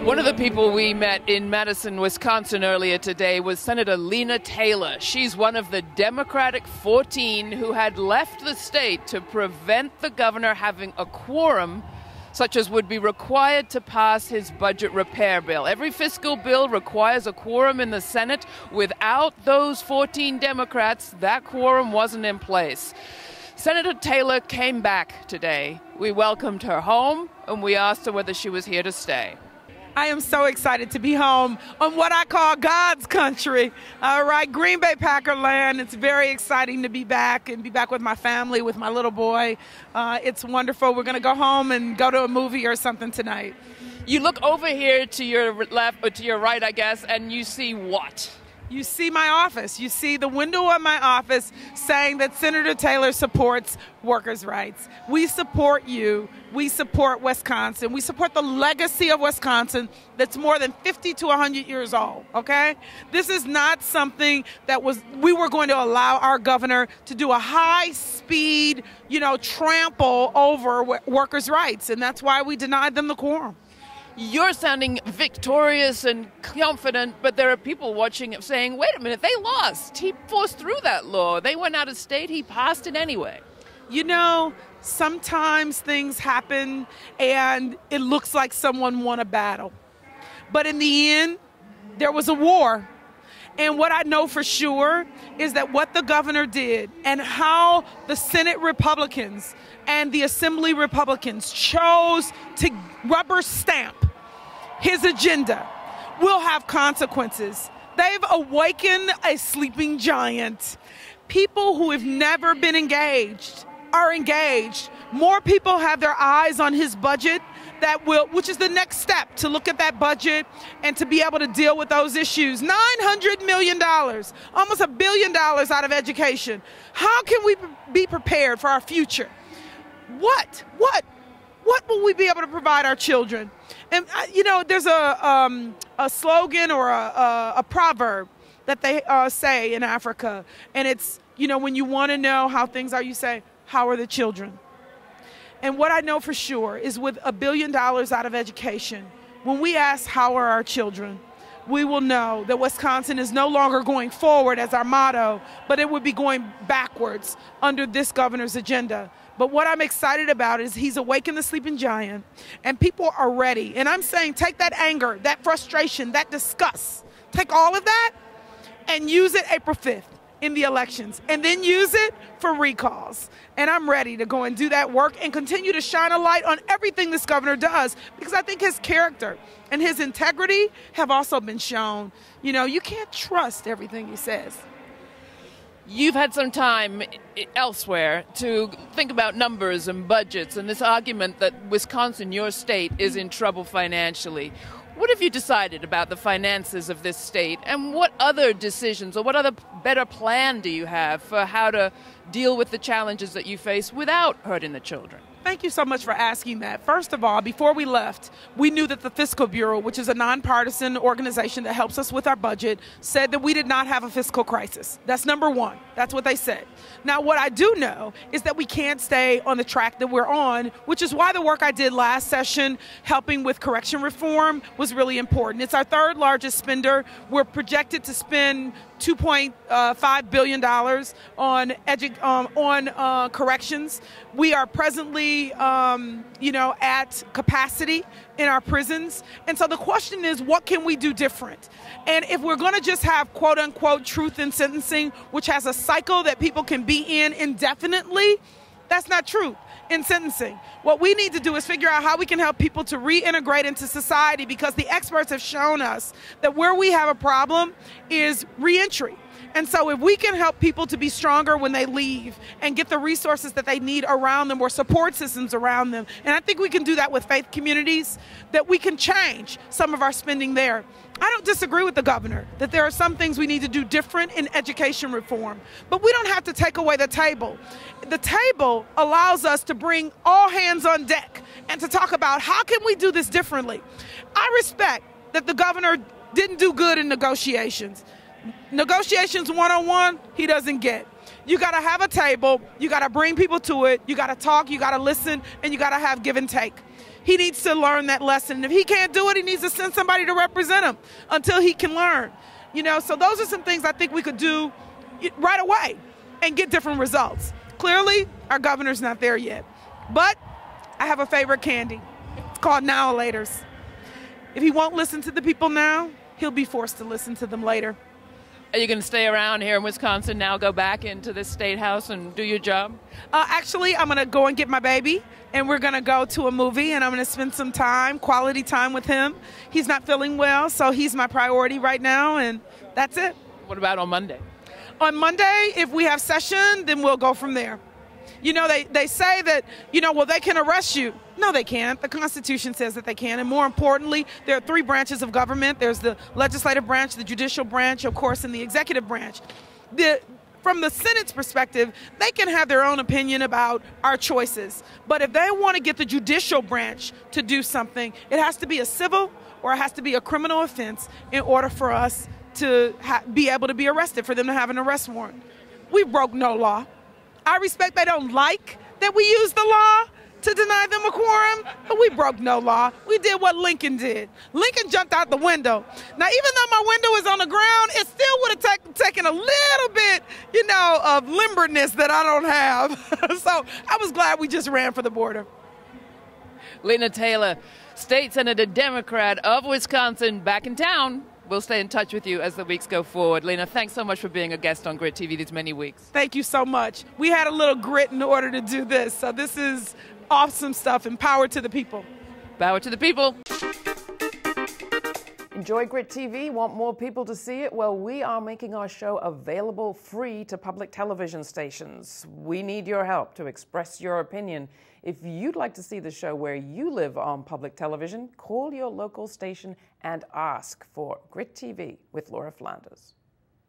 One of the people we met in Madison, Wisconsin earlier today was Senator Lena Taylor. She's one of the Democratic 14 who had left the state to prevent the governor having a quorum such as would be required to pass his budget repair bill. Every fiscal bill requires a quorum in the Senate. Without those 14 Democrats, that quorum wasn't in place. Senator Taylor came back today. We welcomed her home, and we asked her whether she was here to stay. I am so excited to be home on what I call God's country, all right, Green Bay Packer land. It's very exciting to be back and be back with my family, with my little boy. It's wonderful. We're going to go home and go to a movie or something tonight. You look over here to your left, or to your right, I guess, and you see what? You see my office. You see the window of my office saying that Senator Taylor supports workers' rights. We support you. We support Wisconsin. We support the legacy of Wisconsin that's more than 50 to 100 years old, okay? This is not something that we were going to allow our governor to do a high-speed, trample over workers' rights, and that's why we denied them the quorum. You're sounding victorious and confident, but there are people watching it saying, wait a minute, they lost. He forced through that law. They went out of state. He passed it anyway. Sometimes things happen and it looks like someone won a battle. But in the end, there was a war. And what I know for sure is that what the governor did and how the Senate Republicans and the Assembly Republicans chose to rubber stamp his agenda will have consequences. They've awakened a sleeping giant. People who have never been engaged are engaged. More people have their eyes on his budget, which is the next step, to look at that budget and to be able to deal with those issues. $900 million, almost $1 billion out of education. How can we be prepared for our future? What will we be able to provide our children? And there's a slogan or a proverb that they say in Africa, and it's when you want to know how things are, you say, "How are the children?" And what I know for sure is with $1 billion out of education, when we ask how are our children, we will know that Wisconsin is no longer going forward as our motto, but it would be going backwards under this governor's agenda. But what I'm excited about is he's awakened the sleeping giant, and people are ready. And I'm saying take that anger, that frustration, that disgust, take all of that and use it April 5th. In the elections, and then use it for recalls. And I'm ready to go and do that work and continue to shine a light on everything this governor does, because I think his character and his integrity have also been shown. You can't trust everything he says. You've had some time elsewhere to think about numbers and budgets and this argument that Wisconsin, your state, is in trouble financially. What have you decided about the finances of this state, and what other decisions or what other better plan do you have for how to deal with the challenges that you face without hurting the children? Thank you so much for asking that. First of all, before we left, we knew that the Fiscal Bureau, which is a nonpartisan organization that helps us with our budget, said that we did not have a fiscal crisis. That's number one. That's what they said. Now, what I do know is that we can't stay on the track that we're on, which is why the work I did last session, helping with correction reform, was really important. It's our third largest spender. We're projected to spend $2.5 billion on corrections. We are presently, at capacity in our prisons. And so the question is, what can we do different? And if we're going to just have, quote unquote, truth in sentencing, which has a cycle that people can be in indefinitely, that's not truth in sentencing. What we need to do is figure out how we can help people to reintegrate into society, because the experts have shown us that where we have a problem is reentry. And so if we can help people to be stronger when they leave and get the resources that they need around them or support systems around them, and I think we can do that with faith communities, that we can change some of our spending there. I don't disagree with the governor that there are some things we need to do different in education reform, but we don't have to take away the table. The table allows us to bring all hands on deck and to talk about how can we do this differently. I respect that the governor didn't do good in negotiations. Negotiations one-on-one, he doesn't get. You got to have a table. You got to bring people to it. You got to talk. You got to listen. And you got to have give and take. He needs to learn that lesson. If he can't do it, he needs to send somebody to represent him until he can learn. So those are some things I think we could do right away and get different results. Clearly, our governor's not there yet. But I have a favorite candy. It's called Now-a-laters. If he won't listen to the people now, he'll be forced to listen to them later. Are you going to stay around here in Wisconsin now, go back into the State House and do your job? Actually, I'm going to go and get my baby, and we're going to go to a movie, and I'm going to spend some time, quality time with him. He's not feeling well, so he's my priority right now, and that's it. What about on Monday? On Monday, if we have session, then we'll go from there. They say that, well, they can arrest you. No, they can't. The Constitution says that they can. And more importantly, there are 3 branches of government. There's the legislative branch, the judicial branch, of course, and the executive branch. From the Senate's perspective, they can have their own opinion about our choices. But if they want to get the judicial branch to do something, it has to be a civil or it has to be a criminal offense in order for us to be able to be arrested, for them to have an arrest warrant. We broke no law. I respect they don't like that we use the law to deny them a quorum, but we broke no law. We did what Lincoln did. Lincoln jumped out the window. Now, even though my window is on the ground, it still would have taken a little bit, of limberness that I don't have. So I was glad we just ran for the border. Lena Taylor, State Senator Democrat of Wisconsin, back in town. We'll stay in touch with you as the weeks go forward. Lena, thanks so much for being a guest on GRITtv these many weeks. Thank you so much. We had a little grit in order to do this, so this is awesome stuff, and power to the people. Power to the people. Enjoy GRITtv? Want more people to see it? Well, we are making our show available free to public television stations. We need your help to express your opinion. If you'd like to see the show where you live on public television, call your local station and ask for GRITtv with Laura Flanders.